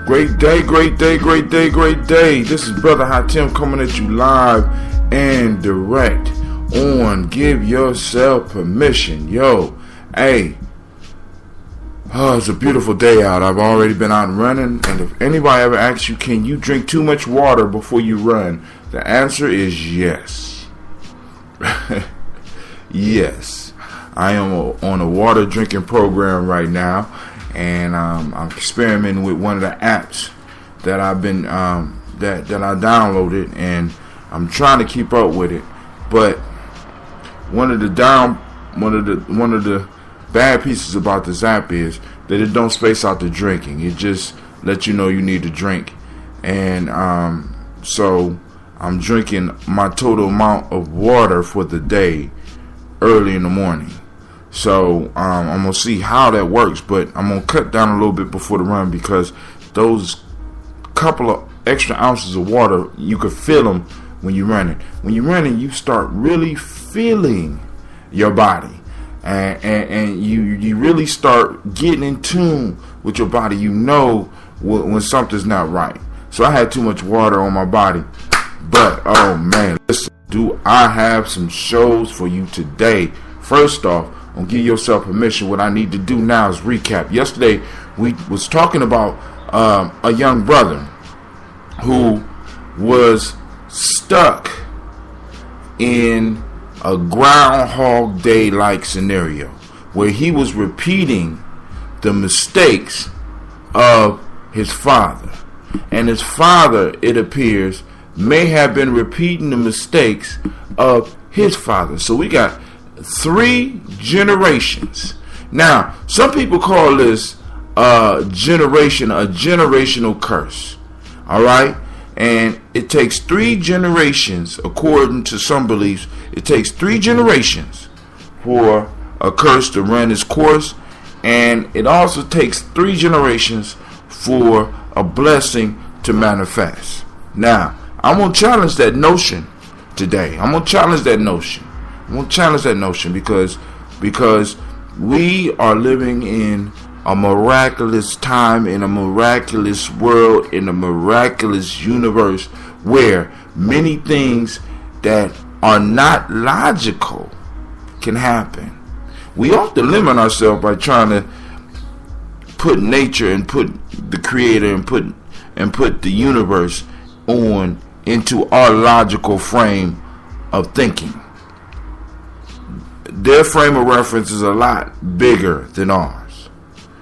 Great day, great day, great day, great day. This is Brother Hatim coming at you live and direct on Give Yourself Permission. Yo, hey, it's a beautiful day out. I've already been out running, and if anybody ever asks you, can you drink too much water before you run? The answer is yes. Yes. I am on a water drinking program right now, and I'm experimenting with one of the apps that I've been that I downloaded, and I'm trying to keep up with it. But one of the bad pieces about this app is that it don't space out the drinking. It just lets you know you need to drink, and so I'm drinking my total amount of water for the day early in the morning. So I'm going to see how that works, but I'm going to cut down a little bit before the run, because those couple of extra ounces of water, you can feel them when you're running. When you're running, you start really feeling your body, and you really start getting in tune with your body. You know when something's not right. So I had too much water on my body, but oh man, listen, do I have some shows for you today. First off, on Give Yourself Permission, what I need to do now is recap. Yesterday, we was talking about a young brother who was stuck in a Groundhog Day-like scenario where he was repeating the mistakes of his father. And his father, it appears, may have been repeating the mistakes of his father. So we got 3 generations. Now, some people call this a generational curse. All right? And it takes 3 generations, according to some beliefs, it takes 3 generations for a curse to run its course. And it also takes 3 generations for a blessing to manifest. Now, I'm going to challenge that notion today. I'm going to challenge that notion because we are living in a miraculous time, in a miraculous world, in a miraculous universe where many things that are not logical can happen. We often limit ourselves by trying to put nature and put the creator and put the universe into our logical frame of thinking. Their frame of reference is a lot bigger than ours.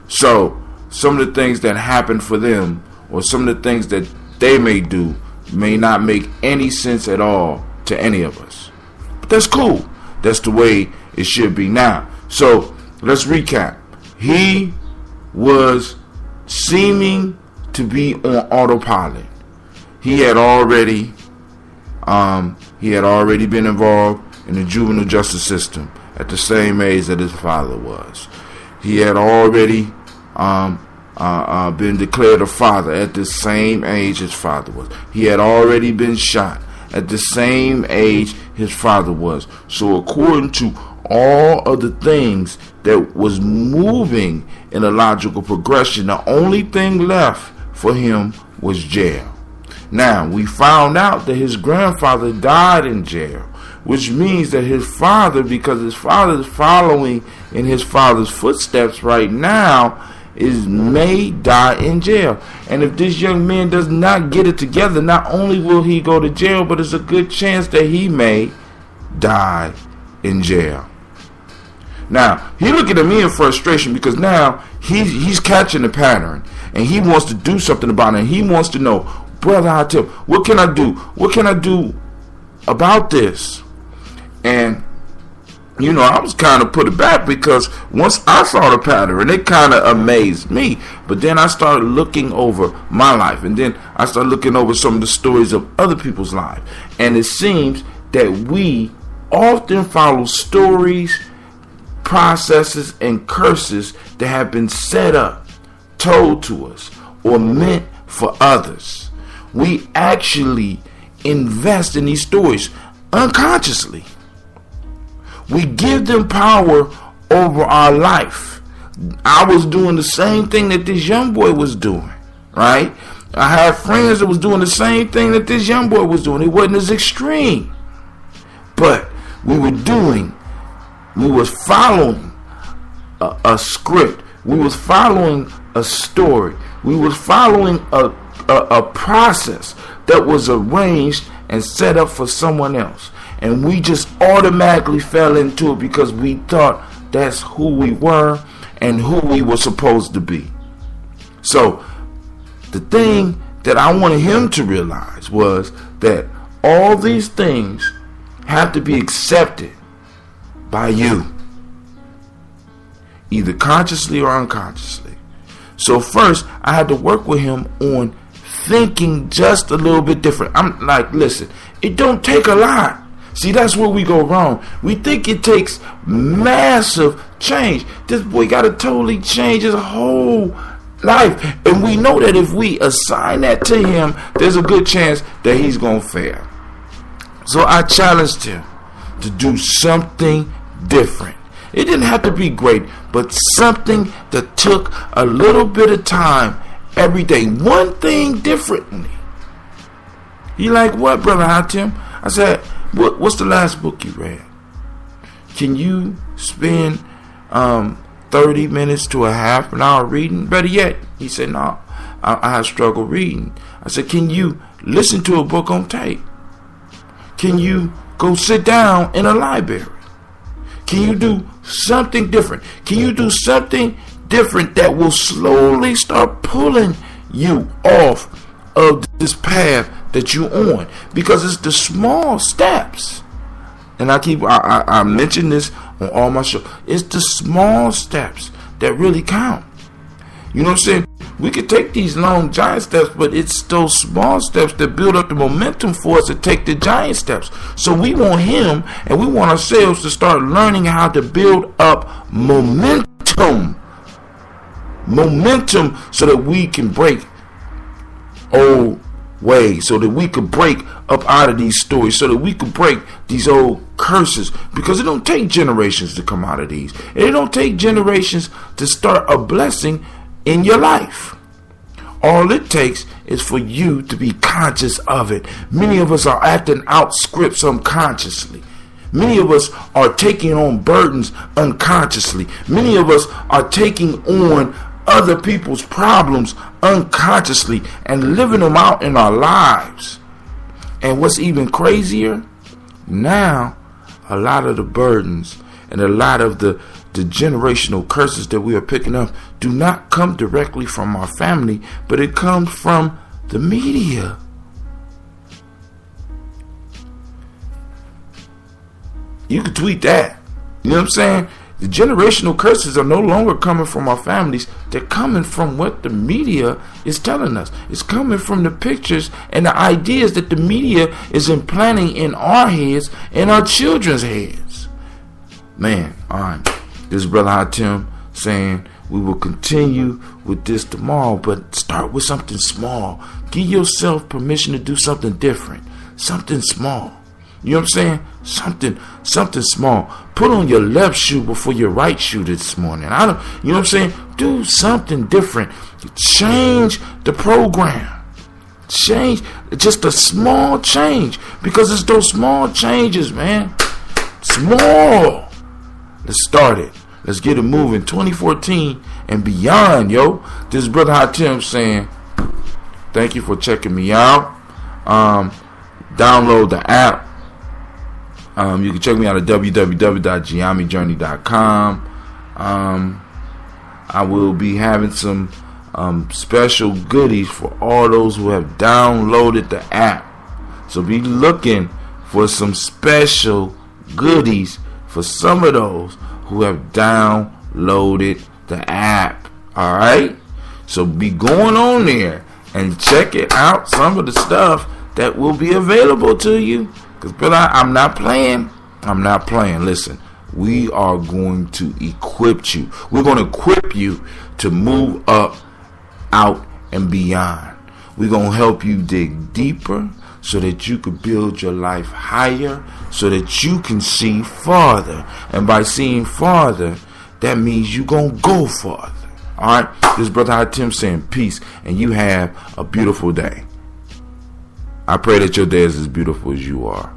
So some of the things that happen for them, or some of the things that they may do, may not make any sense at all to any of us. But that's cool. That's the way it should be now. So let's recap. He was seeming to be on autopilot. He had already been involved in the juvenile justice system at the same age that his father was. He had already been declared a father at the same age his father was. He had already been shot at the same age his father was. So according to all of the things that was moving in a logical progression, the only thing left for him was jail. Now, we found out that his grandfather died in jail, which means that his father, because his father is following in his father's footsteps right now, may die in jail. And if this young man does not get it together, not only will he go to jail, but there's a good chance that he may die in jail. Now, he looking at me in frustration because now he's catching the pattern, and he wants to do something about it. And he wants to know, Brother Hatim, what can I do? What can I do about this? And you know, I was kind of put it back because once I saw the pattern, it kind of amazed me. But then I started looking over my life, and then I started looking over some of the stories of other people's lives. And it seems that we often follow stories, processes, and curses that have been set up, told to us, or meant for others. We actually invest in these stories unconsciously. We give them power over our life. I was doing the same thing that this young boy was doing, right? I had friends that was doing the same thing that this young boy was doing. It wasn't as extreme, but we was following a script. We was following a story. We was following a process that was arranged and set up for someone else. And we just automatically fell into it because we thought that's who we were and who we were supposed to be. So the thing that I wanted him to realize was that all these things have to be accepted by you, either consciously or unconsciously. So first, I had to work with him on thinking just a little bit different. I'm like, listen, it don't take a lot. See, that's where we go wrong. We think it takes massive change. This boy got to totally change his whole life. And we know that if we assign that to him, there's a good chance that he's going to fail. So I challenged him to do something different. It didn't have to be great, but something that took a little bit of time every day. One thing differently. He like, what, Brother Hatim? I said, what's the last book you read? Can you spend 30 minutes to a half an hour reading? Better yet, he said, no, I have struggled reading. I said, can you listen to a book on tape? Can you go sit down in a library? Can you do something different? Can you do something different that will slowly start pulling you off of this path that you're on? Because it's the small steps. And I mention this on all my shows. It's the small steps that really count. You know what I'm saying? We could take these long giant steps, but it's those small steps that build up the momentum for us to take the giant steps. So we want him and we want ourselves to start learning how to build up momentum. Momentum so that we can break old ways, so that we could break up out of these stories, so that we could break these old curses, because it don't take generations to come out of these. It don't take generations to start a blessing in your life. All it takes is for you to be conscious of it. Many of us are acting out scripts unconsciously. Many of us are taking on burdens unconsciously. Many of us are taking on other people's problems unconsciously and living them out in our lives. And what's even crazier, now a lot of the burdens and a lot of the generational curses that we are picking up do not come directly from our family, but it comes from the media. You can tweet that. You know what I'm saying? The generational curses are no longer coming from our families. They're coming from what the media is telling us. It's coming from the pictures and the ideas that the media is implanting in our heads and our children's heads. Man, all right. This is Brother Hatim saying we will continue with this tomorrow, but start with something small. Give yourself permission to do something different. Something small. You know what I'm saying? Something small. Put on your left shoe before your right shoe this morning. You know what I'm saying? Do something different. Change the program. Change just a small change, because it's those small changes, man. Small. Let's start it. Let's get it moving. 2014 and beyond, yo. This is Brother Hatim saying thank you for checking me out. Download the app. You can check me out at www.giamijourney.com. I will be having some special goodies for all those who have downloaded the app. So be looking for some special goodies for some of those who have downloaded the app. Alright? So be going on there and check it out, some of the stuff that will be available to you. Because, brother, I'm not playing. Listen, we are going to equip you. We're going to equip you to move up, out, and beyond. We're going to help you dig deeper so that you can build your life higher, so that you can see farther. And by seeing farther, that means you're going to go farther. Alright, this brother Hatim saying peace, and you have a beautiful day. I pray that your day is as beautiful as you are.